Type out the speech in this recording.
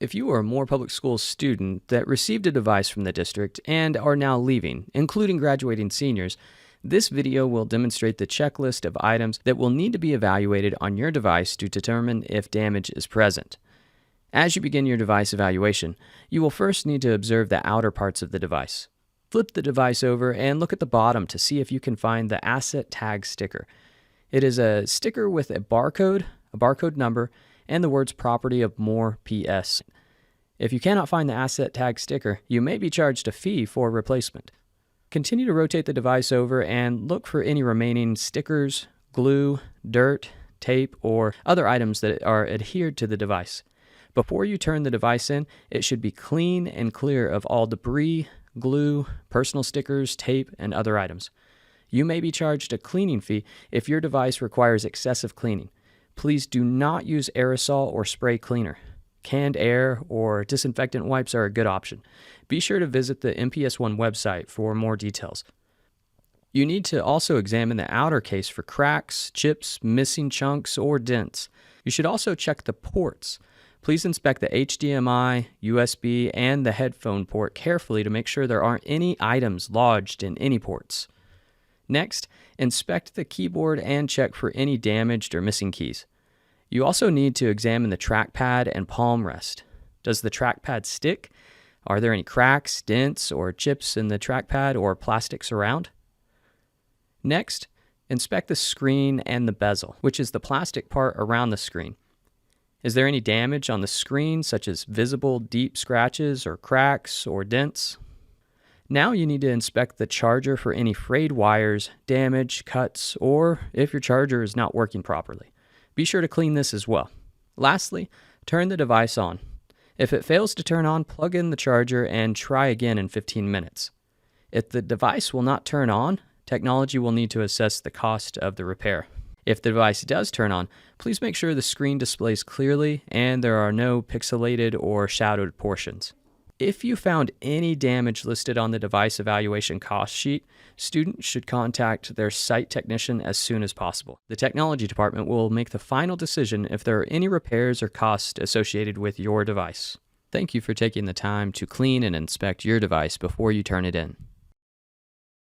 If you are a Moore Public Schools student that received a device from the district and are now leaving, including graduating seniors, this video will demonstrate the checklist of items that will need to be evaluated on your device to determine if damage is present. As you begin your device evaluation, you will first need to observe the outer parts of the device. Flip the device over and look at the bottom to see if you can find the asset tag sticker. It is a sticker with a barcode number, and the words property of Moore PS. If you cannot find the asset tag sticker, you may be charged a fee for replacement. Continue to rotate the device over and look for any remaining stickers, glue, dirt, tape, or other items that are adhered to the device. Before you turn the device in, it should be clean and clear of all debris, glue, personal stickers, tape, and other items. You may be charged a cleaning fee if your device requires excessive cleaning. Please do not use aerosol or spray cleaner. Canned air or disinfectant wipes are a good option. Be sure to visit the MPS1 website for more details. You need to also examine the outer case for cracks, chips, missing chunks, or dents. You should also check the ports. Please inspect the HDMI, USB, and the headphone port carefully to make sure there aren't any items lodged in any ports. Next, inspect the keyboard and check for any damaged or missing keys. You also need to examine the trackpad and palm rest. Does the trackpad stick? Are there any cracks, dents, or chips in the trackpad or plastic surround? Next, inspect the screen and the bezel, which is the plastic part around the screen. Is there any damage on the screen, such as visible deep scratches or cracks or dents? Now you need to inspect the charger for any frayed wires, damage, cuts, or if your charger is not working properly. Be sure to clean this as well. Lastly, turn the device on. If it fails to turn on, plug in the charger and try again in 15 minutes. If the device will not turn on, technology will need to assess the cost of the repair. If the device does turn on, please make sure the screen displays clearly and there are no pixelated or shadowed portions. If you found any damage listed on the device evaluation cost sheet, students should contact their site technician as soon as possible. The technology department will make the final decision if there are any repairs or costs associated with your device. Thank you for taking the time to clean and inspect your device before you turn it in.